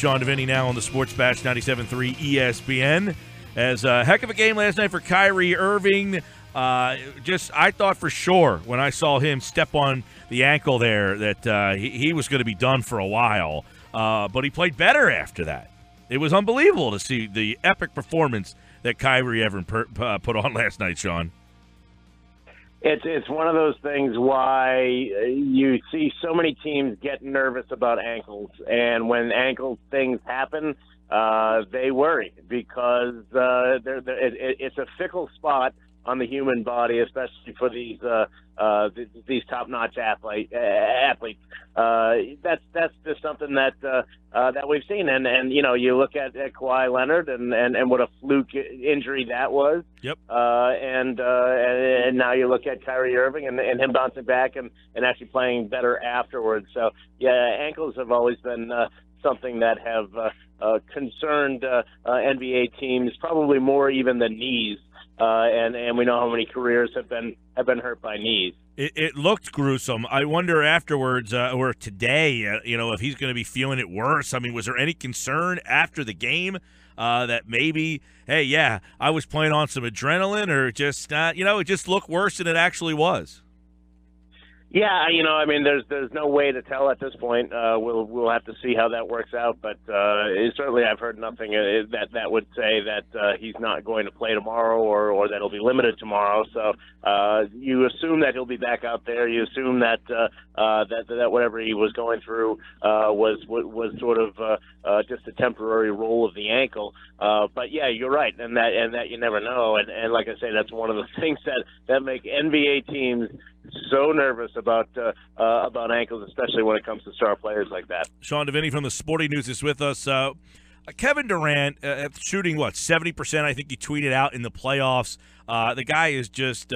Sean Deveney now on the Sports Bash 97.3 ESPN. As a heck of a game last night for Kyrie Irving. I thought for sure when I saw him step on the ankle there that he was going to be done for a while. But he played better after that. It was unbelievable to see the epic performance that Kyrie Irving put on last night, Sean. It's one of those things why you see so many teams get nervous about ankles, and when ankle things happen, they worry because it's a fickle spot on the human body, especially for these top-notch athletes. That's just something that we've seen, and you know, you look at Kawhi Leonard and what a fluke injury that was. Yep. And now you look at Kyrie Irving and him bouncing back and actually playing better afterwards. So yeah, ankles have always been something that have concerned NBA teams, probably more even than knees. And we know how many careers have been hurt by knees. It looked gruesome. I wonder afterwards or today, if he's going to be feeling it worse. I mean, was there any concern after the game that maybe, hey, yeah, I was playing on some adrenaline, or just it just looked worse than it actually was? Yeah, I mean, there's no way to tell at this point. We'll have to see how that works out. But certainly, I've heard nothing that would say that he's not going to play tomorrow, or that he'll be limited tomorrow. So you assume that he'll be back out there. You assume that that whatever he was going through was sort of just a temporary roll of the ankle. But yeah, you're right, and that you never know. And like I say, that's one of the things that make NBA teams so nervous about ankles, especially when it comes to star players like that. Sean Deveney from the Sporting News is with us. Kevin Durant shooting 70%. I think he tweeted out in the playoffs. The guy is just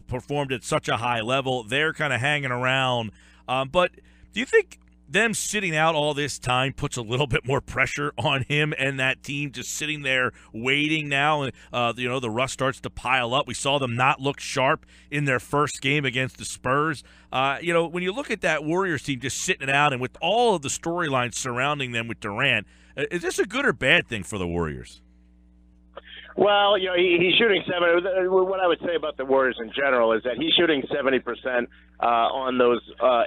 performed at such a high level. They're kind of hanging around. But do you think them sitting out all this time puts a little bit more pressure on him and that team, just sitting there waiting now? And the rust starts to pile up. We saw them not look sharp in their first game against the Spurs. When you look at that Warriors team just sitting it out, and with all of the storylines surrounding them with Durant, is this a good or bad thing for the Warriors? Well, he's shooting 70. What I would say about the Warriors in general is that he's shooting 70% on those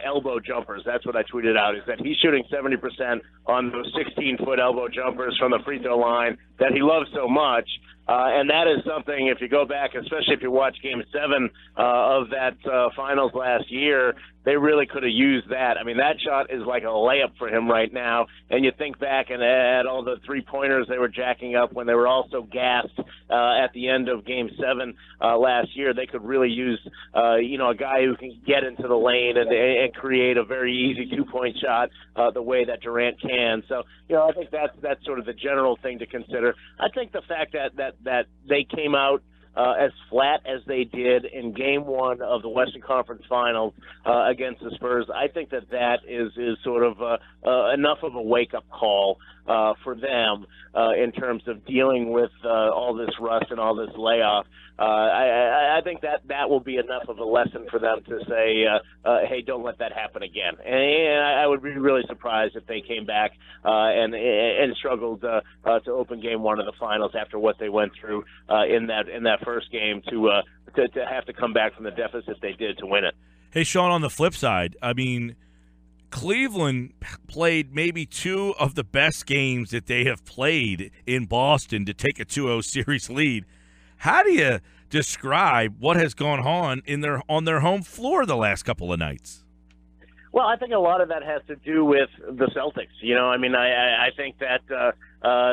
elbow jumpers. That's what I tweeted out, is that he's shooting 70% on those 16-foot elbow jumpers from the free throw line that he loves so much. And that is something, if you go back, especially if you watch Game 7 of that finals last year, they really could have used that. I mean, that shot is like a layup for him right now. And you think back and at all the three-pointers they were jacking up when they were also gassed at the end of Game 7 last year. They could really use, a guy who can get into the lane and create a very easy two-point shot the way that Durant can. So, I think that's sort of the general thing to consider. I think the fact that they came out as flat as they did in Game 1 of the Western Conference Finals against the Spurs, I think that is sort of enough of a wake-up call for them in terms of dealing with all this rust and all this layoff. I think that will be enough of a lesson for them to say, hey, don't let that happen again. And I would be really surprised if they came back and struggled to open Game 1 of the finals after what they went through in that first game to have to come back from the deficit they did to win it. Hey, Sean, on the flip side, I mean, Cleveland played maybe two of the best games that they have played in Boston to take a 2-0 series lead. How do you describe what has gone on on their home floor the last couple of nights? Well, I think a lot of that has to do with the Celtics. I think that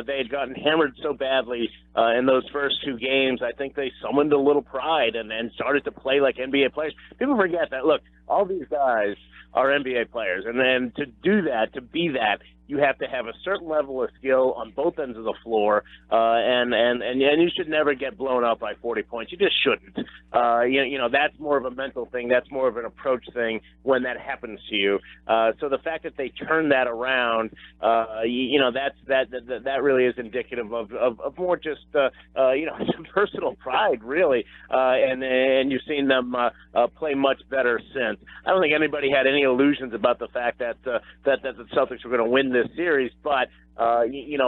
they had gotten hammered so badly in those first two games. I think they summoned a little pride and started to play like NBA players. People forget that, look, all these guys are NBA players. And then to do that, to be that, you have to have a certain level of skill on both ends of the floor, and you should never get blown out by 40 points. You just shouldn't. That's more of a mental thing. That's more of an approach thing when that happens to you. So the fact that they turn that around, that really is indicative of more just some personal pride, really. And you've seen them play much better since. I don't think anybody had any illusions about the fact that the Celtics were going to win this series, but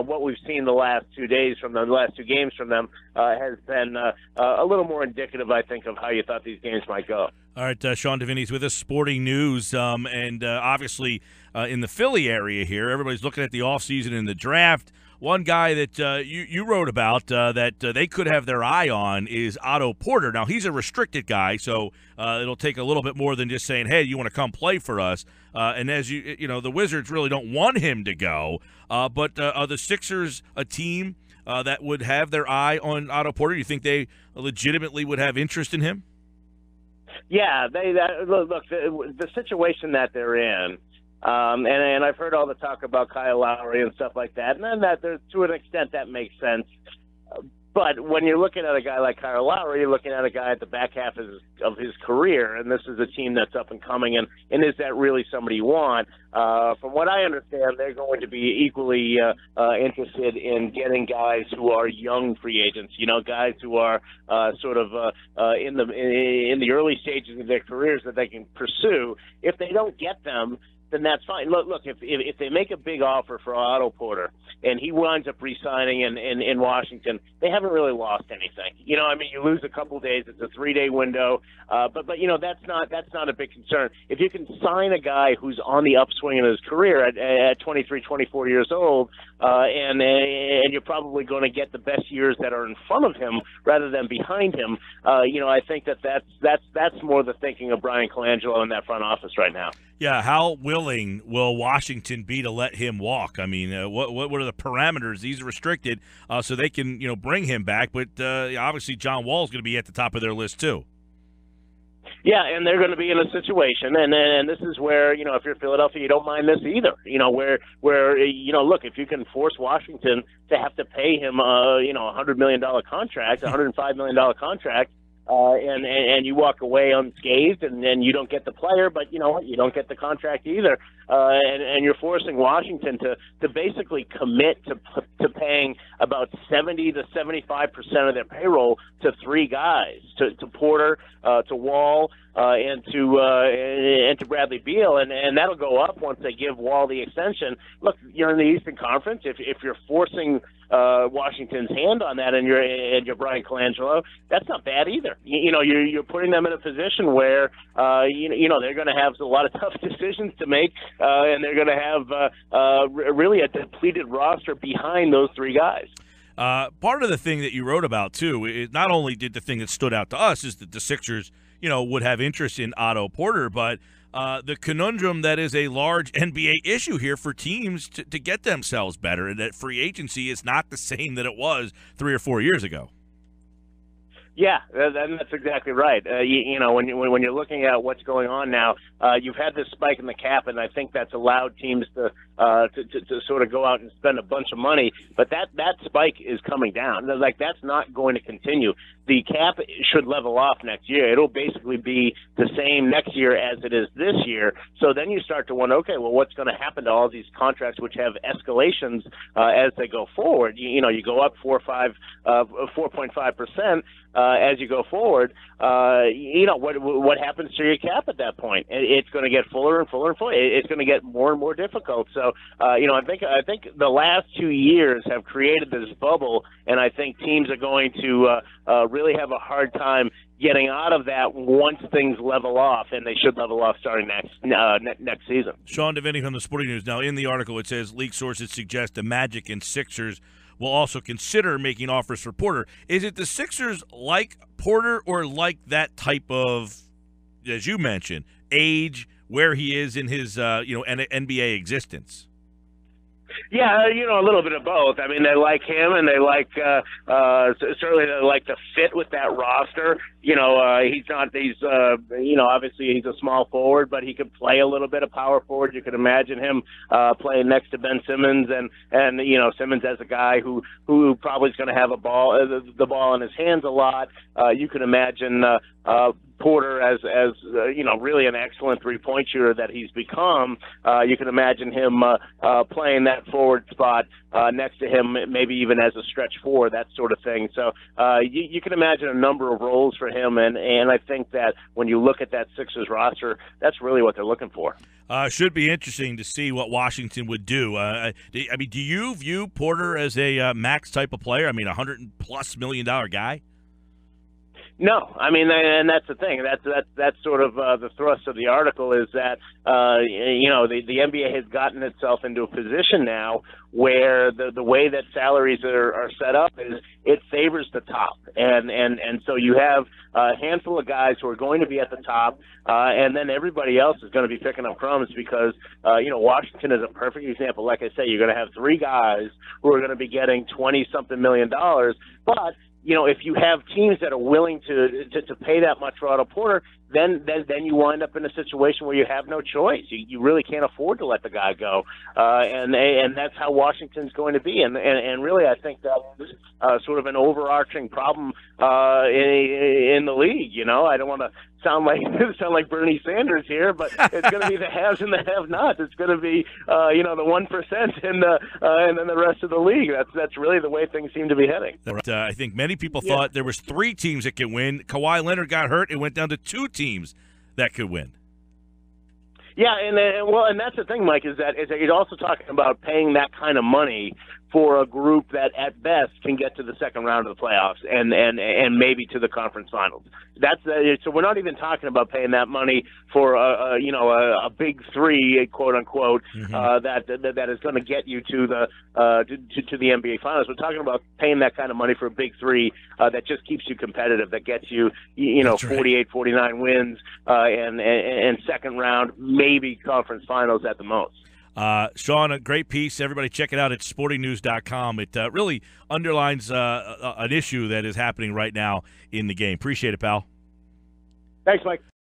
what we've seen the last 2 days from them, the last 2 games from them, has been a little more indicative, I think, of how you thought these games might go. All right, Sean Deveney's with us, Sporting News, and obviously in the Philly area here, everybody's looking at the offseason and the draft. One guy that you wrote about that they could have their eye on is Otto Porter. Now, he's a restricted guy, so it'll take a little bit more than just saying, hey, you want to come play for us? And as the Wizards really don't want him to go. But are the Sixers a team that would have their eye on Otto Porter? You think they legitimately would have interest in him? Yeah, look, the situation that they're in, and I've heard all the talk about Kyle Lowry and stuff like that, and then to an extent that makes sense. But when you're looking at a guy like Kyle Lowry, you're looking at a guy at the back half of his career, and this is a team that's up and coming, and is that really somebody you want? From what I understand, they're going to be equally interested in getting guys who are young free agents, guys who are sort of in the early stages of their careers that they can pursue. If they don't get them, then that's fine. Look, if they make a big offer for Otto Porter and he winds up re-signing in Washington, they haven't really lost anything. You lose a couple days. It's a 3-day window, but that's not a big concern. If you can sign a guy who's on the upswing in his career at 23, 24 years old, and you're probably going to get the best years that are in front of him rather than behind him, I think that's more the thinking of Brian Colangelo in that front office right now. Yeah, how willing will Washington be to let him walk? I mean, what are the parameters? These are restricted, so they can bring him back. But obviously, John Wall's going to be at the top of their list too. Yeah, and they're going to be in a situation, and this is where if you're Philadelphia, you don't mind this either. Where look, if you can force Washington to have to pay him $100 million contract, $105 million contract. And you walk away unscathed, and you don't get the player, but you know what? You don't get the contract either. And you're forcing Washington to basically commit to paying about 70 to 75% of their payroll to 3 guys, to Porter, to Wall, and to Bradley Beal, and that'll go up once they give Wall the extension. Look, you're in the Eastern Conference. If you're forcing Washington's hand on that, and you're Brian Colangelo, that's not bad either. You're putting them in a position where they're going to have a lot of tough decisions to make, and they're going to have really a depleted roster behind those 3 guys. Part of the thing that you wrote about too, not only did the thing that stood out to us is that the Sixers, would have interest in Otto Porter, but the conundrum that is a large NBA issue here for teams to get themselves better, and that free agency is not the same that it was 3 or 4 years ago. Yeah, that's exactly right. When you're looking at what's going on now, you've had this spike in the cap, and I think that's allowed teams to sort of go out and spend a bunch of money. But that spike is coming down. Like, that's not going to continue. The cap should level off next year. It'll basically be the same next year as it is this year. So then you start to wonder, okay, well, what's going to happen to all these contracts which have escalations as they go forward? You go up 4.5%. As you go forward, what happens to your cap at that point? It's going to get fuller and fuller and fuller. It's going to get more and more difficult. So, I think the last 2 years have created this bubble, and I think teams are going to really have a hard time getting out of that once things level off, and they should level off starting next season. Sean Deveney from the Sporting News. Now, in the article, it says league sources suggest the Magic and Sixers will also consider making offers for Porter. Is it the Sixers like Porter, or like that type of, as you mentioned, age, where he is in his NBA existence? Yeah, a little bit of both. I mean, they like him, and they like certainly they like the fit with that roster. Obviously he's a small forward, but he could play a little bit of power forward. You could imagine him playing next to Ben Simmons, and Simmons as a guy who probably is going to have the ball in his hands a lot. You could imagine Porter as really an excellent three-point shooter that he's become, you can imagine him playing that forward spot next to him, maybe even as a stretch four, that sort of thing. So you can imagine a number of roles for him, and I think that when you look at that Sixers roster, that's really what they're looking for. Should be interesting to see what Washington would do. Do you view Porter as a max type of player? I mean, $100+ million guy? No, I mean, and that's the thing. That's sort of the thrust of the article is that the NBA has gotten itself into a position now where the way that salaries are set up is it favors the top, and so you have a handful of guys who are going to be at the top, and then everybody else is going to be picking up crumbs because Washington is a perfect example. Like I say, you're going to have three guys who are going to be getting $20-something million, but if you have teams that are willing to pay that much for Otto Porter, then you wind up in a situation where you have no choice. You really can't afford to let the guy go, and that's how Washington's going to be. And really, I think that's sort of an overarching problem in the league. I don't want to sound like Bernie Sanders here, but it's going to be the haves and the have-nots. It's going to be the 1% and then the rest of the league. That's really the way things seem to be heading. I think many people thought there was 3 teams that could win. Kawhi Leonard got hurt. It went down to 2 teams that could win. Yeah, and that's the thing, Mike, is that you're also talking about paying that kind of money for a group that at best can get to the second round of the playoffs and maybe to the conference finals. So we're not even talking about paying that money for a big three, quote unquote, that is going to get you to the NBA finals. We're talking about paying that kind of money for a big three that just keeps you competitive, that gets you 48, 49 wins and second round, maybe conference finals at the most. Sean, a great piece. Everybody check it out at sportingnews.com. It really underlines an issue that is happening right now in the game. Appreciate it, pal. Thanks, Mike.